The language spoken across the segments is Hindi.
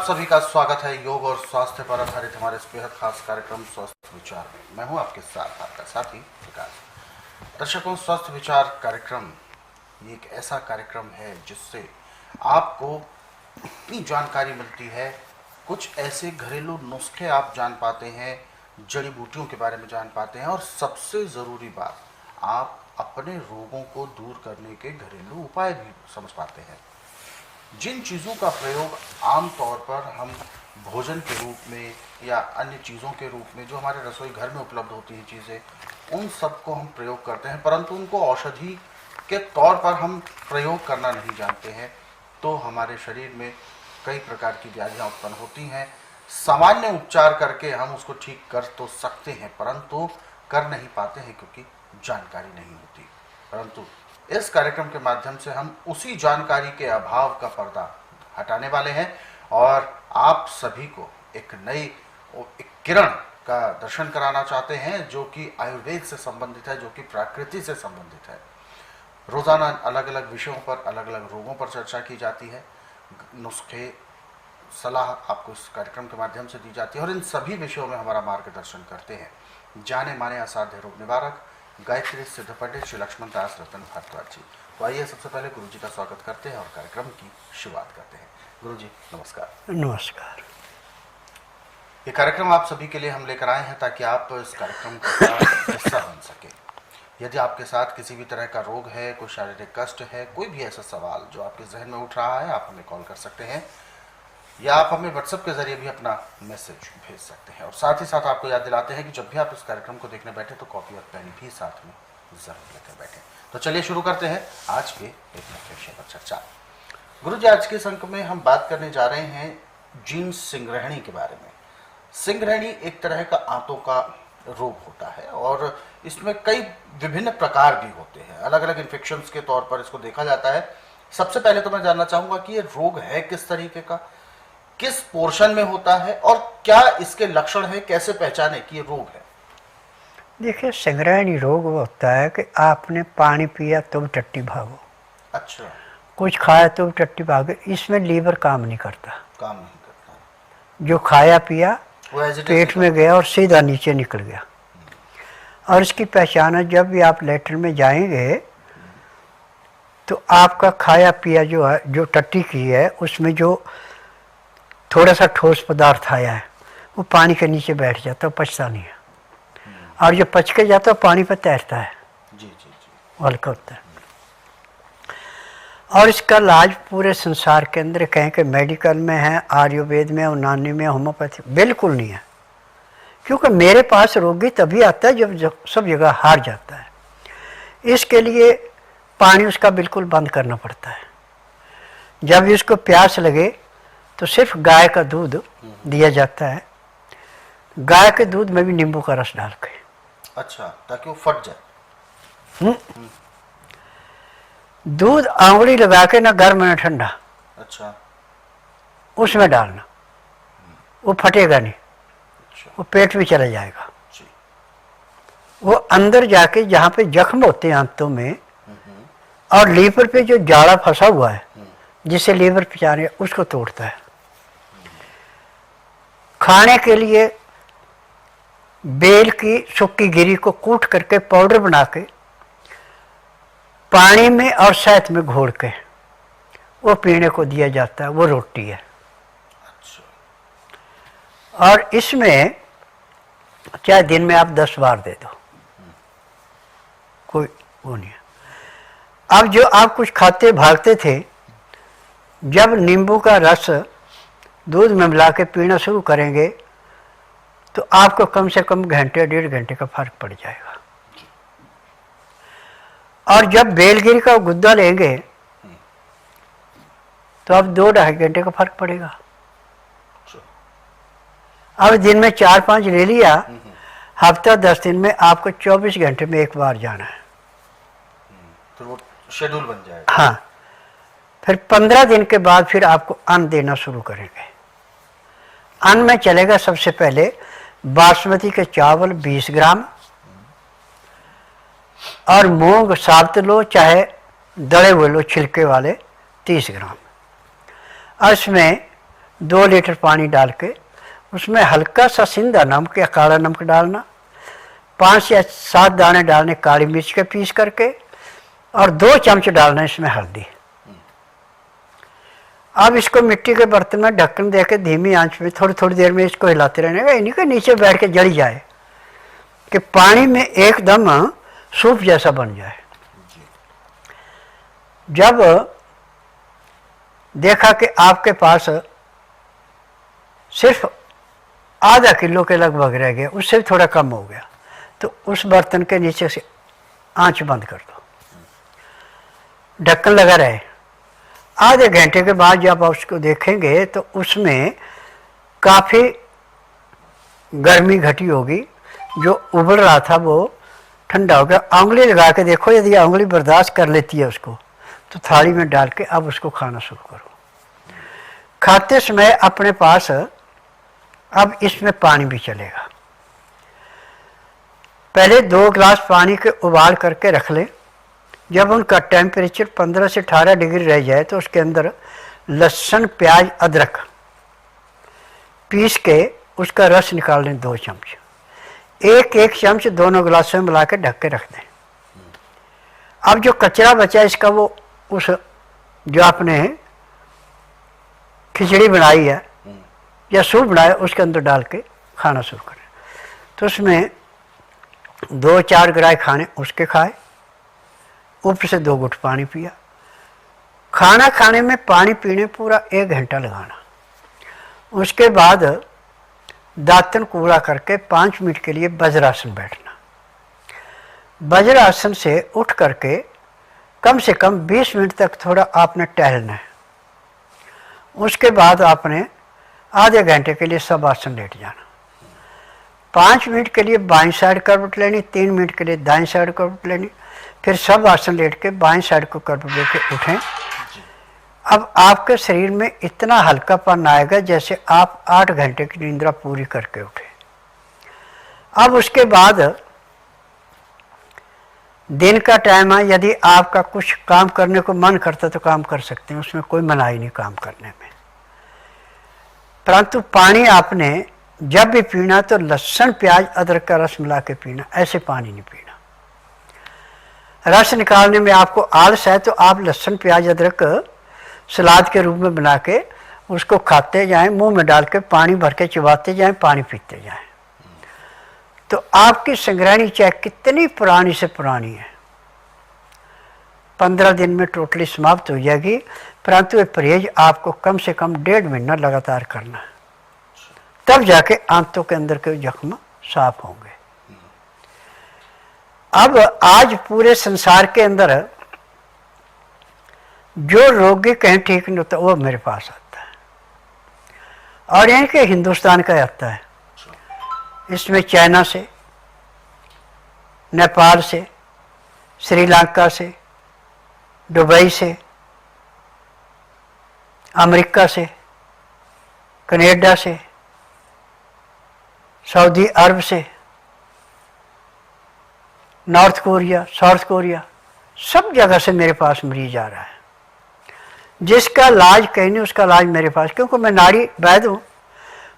आप सभी का स्वागत है योग और स्वास्थ्य पर आधारित हमारे इस बेहद खास कार्यक्रम स्वस्थ विचार में। मैं हूं आपके साथ आपका साथी विकास। दर्शकों, स्वस्थ विचार कार्यक्रम ये एक ऐसा कार्यक्रम है जिससे आपको इतनी जानकारी मिलती है, कुछ ऐसे घरेलू नुस्खे आप जान पाते हैं, जड़ी बूटियों के बारे में जान पाते हैं और सबसे ज़रूरी बात, आप अपने रोगों को दूर करने के घरेलू उपाय भी समझ पाते हैं। जिन चीज़ों का प्रयोग आम तौर पर हम भोजन के रूप में या अन्य चीज़ों के रूप में जो हमारे रसोई घर में उपलब्ध होती हैं चीज़ें, उन सब को हम प्रयोग करते हैं, परंतु उनको औषधि के तौर पर हम प्रयोग करना नहीं जानते हैं, तो हमारे शरीर में कई प्रकार की व्याधियाँ उत्पन्न होती हैं। सामान्य उपचार करके हम उसको ठीक कर तो सकते हैं, परंतु कर नहीं पाते हैं क्योंकि जानकारी नहीं होती। परंतु इस कार्यक्रम के माध्यम से हम उसी जानकारी के अभाव का पर्दा हटाने वाले हैं और आप सभी को एक किरण का दर्शन कराना चाहते हैं जो कि आयुर्वेद से संबंधित है, जो कि प्रकृति से संबंधित है। रोजाना अलग अलग विषयों पर, अलग अलग रोगों पर चर्चा की जाती है, नुस्खे, सलाह आपको इस कार्यक्रम के माध्यम से दी जाती है और इन सभी विषयों में हमारा मार्गदर्शन करते हैं जाने माने असाध्य रोग निवारक गायत्री सिद्ध पंडित श्री लक्ष्मण दास रतन भारद्वाज जी। तो आइए सबसे पहले गुरु जी का स्वागत करते हैं और कार्यक्रम की शुरुआत करते हैं। गुरु जी नमस्कार। नमस्कार। ये कार्यक्रम आप सभी के लिए हम लेकर आए हैं ताकि आप इस कार्यक्रम का हिस्सा बन सके। यदि आपके साथ किसी भी तरह का रोग है, कोई शारीरिक कष्ट है, कोई भी ऐसा सवाल जो आपके जहन में उठ रहा है, आप हमें कॉल कर सकते हैं या आप हमें व्हाट्सएप के जरिए भी अपना मैसेज भेज सकते हैं। और साथ ही साथ आपको याद दिलाते हैं कि जब भी आप इस कार्यक्रम को देखने बैठे तो कॉपी और पेन भी साथ में जरूर लेकर बैठे। तो चलिए शुरू करते हैं आज के एक नए विषय पर चर्चा। गुरु जी, आज के इस अंक में हम बात करने जा रहे हैं जीन सिंग्रहणी के बारे में। सिंग्रहणी एक तरह का आंतों का रोग होता है और इसमें कई विभिन्न प्रकार भी होते हैं, अलग अलग इन्फेक्शंस के तौर पर इसको देखा जाता है। सबसे पहले तो मैं जानना चाहूँगा कि ये रोग है किस तरीके का, किस पोर्शन में होता है और क्या इसके लक्षण है, कैसे पहचाने कि ये रोग है? देखिए, सिंग्रहणी रोग वो होता है कि आपने पानी पिया तो भी टट्टी भागो, अच्छा, कुछ खाया तो भी टट्टी भागो। इसमें लीवर काम नहीं करता, काम नहीं करता। जो खाया पिया वो एज इट इज पेट में गया और सीधा नीचे निकल गया। और इसकी पहचान है, जब भी आप लेटर में जाएंगे तो आपका खाया पिया जो है, जो टट्टी की है, उसमें जो थोड़ा सा ठोस पदार्थ आया है वो पानी के नीचे बैठ जाता है, पचता नहीं है। और जो पच के जाता है पानी पर तैरता है, जी जी जी, हल्का होता है। और इसका इलाज पूरे संसार के अंदर कहें कि मेडिकल में है, आयुर्वेद में, यूनानी में, होम्योपैथी बिल्कुल नहीं है। क्योंकि मेरे पास रोगी तभी आता है जब सब जगह हार जाता है। इसके लिए पानी उसका बिल्कुल बंद करना पड़ता है। जब इसको प्यास लगे तो सिर्फ गाय का दूध दिया जाता है, गाय के दूध में भी नींबू का रस डाल के। अच्छा, ताकि वो फट जाए। दूध आंवली लगा के, ना गर्म ना ठंडा, अच्छा, उसमें डालना, वो फटेगा नहीं, अच्छा, वो पेट में चला जाएगा। जी, वो अंदर जाके जहाँ पे जख्म होते हैं आंतों में और लीवर पे जो जाड़ा फंसा हुआ है जिसे लीवर पिचा रहे, उसको तोड़ता है। खाने के लिए बेल की सूखी गिरी को कूट करके पाउडर बना के पानी में और शहद में घोल के वो पीने को दिया जाता है, वो रोटी है। अच्छा, और इसमें चाहे दिन में आप 10 बार दे दो, कोई वो नहीं है। अब जो आप कुछ खाते भागते थे, जब नींबू का रस दूध में मिला के पीना शुरू करेंगे तो आपको कम से कम घंटे 1.5 घंटे का फर्क पड़ जाएगा। और जब बेलगिरी का गुद्दा लेंगे तो अब 2-2.5 घंटे का फर्क पड़ेगा। अब दिन में 4-5 ले लिया, हफ्ता 10 दिन में आपको 24 घंटे में एक बार जाना है, तो वो शेड्यूल बन जाएगा। हाँ, फिर 15 दिन के बाद फिर आपको अन्न देना शुरू करेंगे। अन्न में चलेगा सबसे पहले बासमती के चावल 20 ग्राम और मूंग साबुत लो चाहे दड़े हुए लो छिलके वाले 30 ग्राम। और इसमें 2 लीटर पानी डाल के उसमें हल्का सा सिंधा नमक या काला नमक डालना, 5 या 7 दाने डालने काली मिर्च के पीस करके, और 2 चम्मच डालना इसमें हल्दी। अब इसको मिट्टी के बर्तन में ढक्कन दे के धीमी आंच में थोड़ी थोड़ी देर में इसको हिलाते रहने का, इन्हीं के नीचे बैठ के जल जाए कि पानी में एकदम सूप जैसा बन जाए। जब देखा कि आपके पास सिर्फ आधा किलो के लगभग रह गया, उससे भी थोड़ा कम हो गया, तो उस बर्तन के नीचे से आंच बंद कर दो, ढक्कन लगा रहे। आधे घंटे के बाद जब आप उसको देखेंगे तो उसमें काफ़ी गर्मी घटी होगी, जो उबल रहा था वो ठंडा हो गया। उंगली लगा के देखो, यदि उंगली बर्दाश्त कर लेती है उसको, तो थाली में डाल के अब उसको खाना शुरू करो। खाते समय अपने पास अब इसमें पानी भी चलेगा। पहले 2 गिलास पानी के उबाल करके रख लें। जब उनका टेम्परेचर 15 से 18 डिग्री रह जाए तो उसके अंदर लहसुन, प्याज, अदरक पीस के उसका रस निकाल लें 2 चम्मच। 1-1 चम्मच दोनों गिलासों में मिला के ढक के रख दें। अब जो कचरा बचा इसका वो उस जो आपने खिचड़ी बनाई है या सूप बनाया उसके अंदर डाल के खाना शुरू करें। तो उसमें 2-4 ग्राय खाने उसके खाए, ऊपर से 2 घुट पानी पिया। खाना खाने में पानी पीने पूरा 1 घंटा लगाना। उसके बाद दातन कूड़ा करके 5 मिनट के लिए वज्रासन बैठना। वज्रासन से उठ करके कम से कम 20 मिनट तक थोड़ा आपने टहलना है। उसके बाद आपने आधे घंटे के लिए सब आसन लेट जाना। 5 मिनट के लिए बाईं साइड करवट लेनी, 3 मिनट के लिए दाईं साइड करवट लेनी, फिर सब आसन लेट के बाईं साइड को करवट लेके उठें। अब आपके शरीर में इतना हल्कापन आएगा जैसे आप 8 घंटे की निंद्रा पूरी करके उठे। अब उसके बाद दिन का टाइम है, यदि आपका कुछ काम करने को मन करता तो काम कर सकते हैं, उसमें कोई मनाही नहीं काम करने में। परंतु पानी आपने जब भी पीना तो लहसुन, प्याज, अदरक का रस मिला के पीना, ऐसे पानी नहीं पीना। रस निकालने में आपको आलस है तो आप लहसुन, प्याज, अदरक सलाद के रूप में बना के उसको खाते जाएं, मुंह में डाल के पानी भर के चबाते जाएं, पानी पीते जाएं। तो आपकी संग्रहणी चाहे कितनी पुरानी से पुरानी है, 15 दिन में टोटली समाप्त हो जाएगी। परंतु ये परहेज आपको कम से कम 1.5 महीना लगातार करना है, तब जाके आंतों के अंदर के जख्म साफ होंगे। अब आज पूरे संसार के अंदर जो रोगी कहीं ठीक नहीं होता वो मेरे पास आता है, और यानी कि हिंदुस्तान का आता है। इसमें चाइना से, नेपाल से, श्रीलंका से, दुबई से, अमेरिका से, कनाडा से, सऊदी अरब से, नॉर्थ कोरिया, साउथ कोरिया, सब जगह से मेरे पास मरीज आ रहा है। जिसका इलाज कहीं नहीं उसका इलाज मेरे पास, क्योंकि मैं नाड़ी वैद्य हूँ।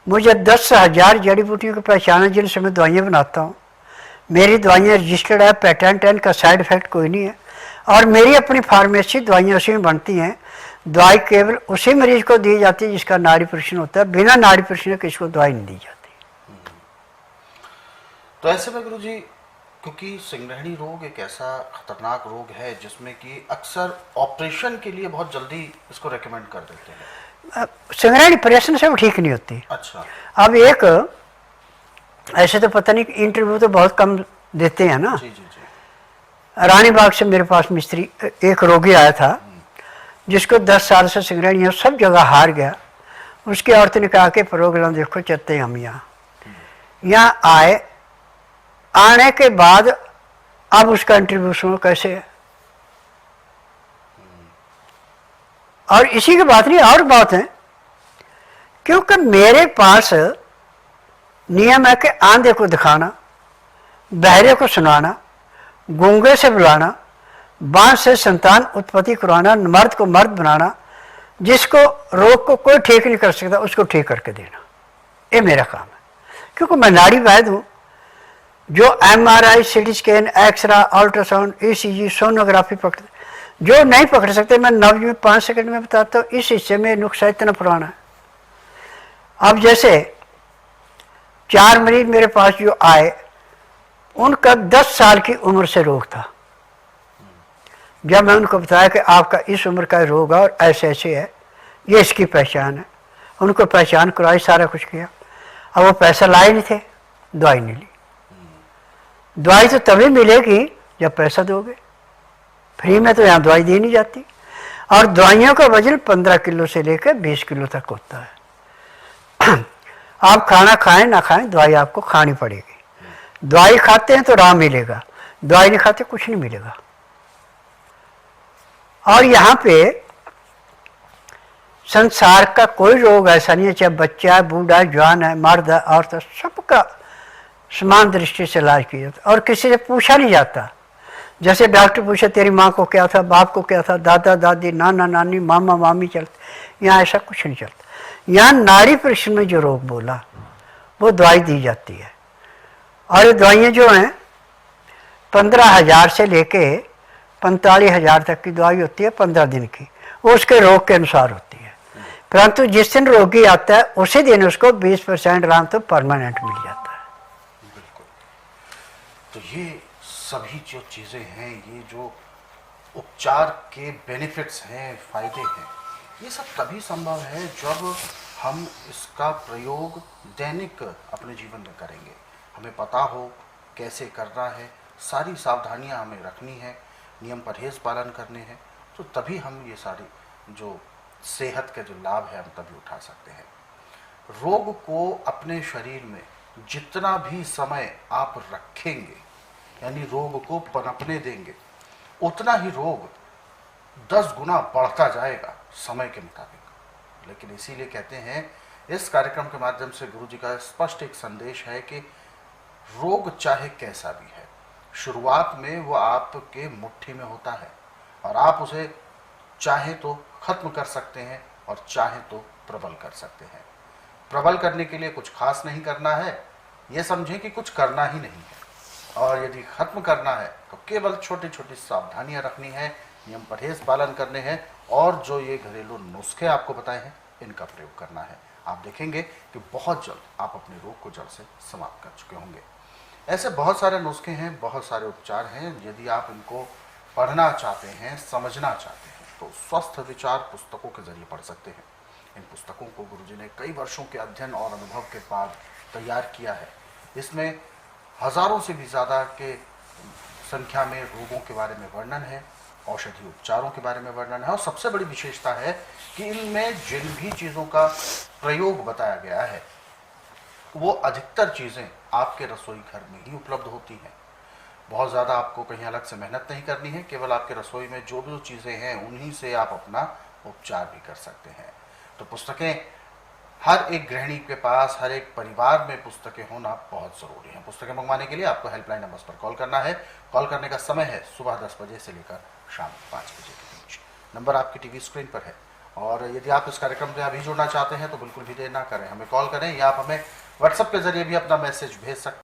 मुझे 10,000 जड़ी बूटियों को पहचाना जिनसे मैं दवाइयाँ बनाता हूँ। मेरी दवाइयाँ रजिस्टर्ड है, पेटेंट है, इनका साइड इफेक्ट कोई नहीं है, और मेरी अपनी फार्मेसी दवाइयाँ उसी में बनती हैं। दवाई केवल उसी मरीज को दी जाती है जिसका नाड़ी परीक्षण होता है, बिना नाड़ी परीक्षण किसी को दवाई नहीं दी जाती। तो ऐसे में गुरु जी, क्योंकि संग्रहणी रोग एक ऐसा खतरनाक रोग है जिसमें कि अक्सर ऑपरेशन के लिए बहुत जल्दी इसको रेकमेंड कर देते हैं। संग्रहणी ऑपरेशन से वो ठीक नहीं होती। अच्छा। अब एक ऐसे तो पता नहीं, इंटरव्यू तो बहुत कम देते हैं ना। जी जी जी। रानी बाग से मेरे पास मिस्त्री एक रोगी आया था जिसको 10 साल से संग्रहणी सब जगह हार गया। उसकी औरत ने कहा कि प्रोग्राम देखो चलते हम यहाँ आए। आने के बाद अब उसका इंटरव्यू सुनो कैसे है। और इसी की बात नहीं, और बात है, क्योंकि मेरे पास नियम है कि आंधे को दिखाना, बहरे को सुनाना, गूंगे से बुलाना, बांस से संतान उत्पत्ति करवाना, मर्द को मर्द बनाना, जिसको रोग को कोई ठीक नहीं कर सकता उसको ठीक करके देना, ये मेरा काम है। क्योंकि मैं नाड़ी वैद हूँ। जो MRI, CT scan, x-ray, ultrasound, ECG, sonography पकड़, जो नहीं पकड़ सकते मैं 5 सेकंड में बताता हूँ। इस हिस्से में नुस्खा इतना पुराना है। अब जैसे 4 मरीज मेरे पास जो आए, उनका 10 साल की उम्र से रोग था। जब मैं उनको बताया कि आपका इस उम्र का रोग है और ऐसे ऐसे है, ये इसकी पहचान है, उनको पहचान कराई, सारा कुछ किया। अब वो पैसा लाए नहीं थे, दवाई नहीं ली। दवाई तो तभी मिलेगी जब पैसा दोगे, फ्री में तो यहाँ दवाई दी नहीं जाती। और दवाइयों का वजन 15 किलो से लेकर 20 किलो तक होता है। आप खाना खाएं ना खाएं, दवाई आपको खानी पड़ेगी। दवाई खाते हैं तो आराम मिलेगा, दवाई नहीं खाते कुछ नहीं मिलेगा। और यहाँ पे संसार का कोई रोग ऐसा नहीं है, चाहे बच्चा है, बूढ़ा है, जवान है, मर्द है, औरत है, सबका समान दृष्टि से इलाज किया जाता है और किसी से पूछा नहीं जाता। जैसे डॉक्टर पूछे तेरी माँ को क्या था, बाप को क्या था, दादा दादी, नाना नानी, मामा मामी चलते, यहाँ ऐसा कुछ नहीं चलता। यहाँ नाड़ी परीक्षण में जो रोग बोला वो दवाई दी जाती है। और ये दवाइयाँ जो हैं 15,000 से लेके 45,000 तक की दवाई होती है 15 दिन की, वो उसके रोग के अनुसार होती है। परंतु जिस दिन रोगी आता है उसी दिन उसको 20% आराम तो परमानेंट मिल जाता है। बिल्कुल। तो ये सभी जो चीज़ें हैं, ये जो उपचार के बेनिफिट्स हैं, फायदे हैं, ये सब तभी संभव है जब हम इसका प्रयोग दैनिक अपने जीवन में करेंगे। हमें पता हो कैसे करना है, सारी सावधानियां हमें रखनी है, नियम परहेज पालन करने हैं, तो तभी हम ये सारी जो सेहत के जो लाभ है हम तभी उठा सकते हैं। रोग को अपने शरीर में जितना भी समय आप रखेंगे, यानी रोग को पनपने देंगे, उतना ही रोग 10 गुना बढ़ता जाएगा समय के मुताबिक। लेकिन इसीलिए कहते हैं, इस कार्यक्रम के माध्यम से गुरु जी का स्पष्ट एक संदेश है कि रोग चाहे कैसा भी है, शुरुआत में वो आपके मुट्ठी में होता है और आप उसे चाहे तो खत्म कर सकते हैं और चाहे तो प्रबल कर सकते हैं। प्रबल करने के लिए कुछ खास नहीं करना है, ये समझें कि कुछ करना ही नहीं है। और यदि खत्म करना है तो केवल छोटी छोटी सावधानियां रखनी है, नियम परहेज पालन करने हैं और जो ये घरेलू नुस्खे आपको बताए हैं इनका प्रयोग करना है। आप देखेंगे कि बहुत जल्द आप अपने रोग को जड़ से समाप्त कर चुके होंगे। ऐसे बहुत सारे नुस्खे हैं, बहुत सारे उपचार हैं। यदि आप इनको पढ़ना चाहते हैं, समझना चाहते हैं, तो स्वस्थ विचार पुस्तकों के जरिए पढ़ सकते हैं। इन पुस्तकों को गुरुजी ने कई वर्षों के अध्ययन और अनुभव के बाद तैयार किया है। इसमें हजारों से भी ज़्यादा के संख्या में रोगों के बारे में वर्णन है, औषधि उपचारों के बारे में वर्णन है और सबसे बड़ी विशेषता है कि इनमें जिन भी चीज़ों का प्रयोग बताया गया है वो अधिकतर चीज़ें आपके रसोई घर में ही उपलब्ध होती हैं। बहुत ज़्यादा आपको कहीं अलग से मेहनत नहीं करनी है, केवल आपके रसोई में जो भी चीज़ें हैं उन्हीं से आप अपना उपचार भी कर सकते हैं। तो पुस्तकें हर एक गृहिणी के पास, हर एक परिवार में पुस्तकें होना बहुत ज़रूरी है। पुस्तकें मंगवाने के लिए आपको हेल्पलाइन नंबर्स पर कॉल करना है। कॉल करने का समय है सुबह 10 बजे से लेकर शाम 5 बजे के बीच। नंबर आपकी टीवी स्क्रीन पर है। और यदि आप इस कार्यक्रम में अभी जुड़ना चाहते हैं तो बिल्कुल भी देर ना करें, हमें कॉल करें या आप हमें व्हाट्सएप के जरिए भी अपना मैसेज भेज सकते हैं।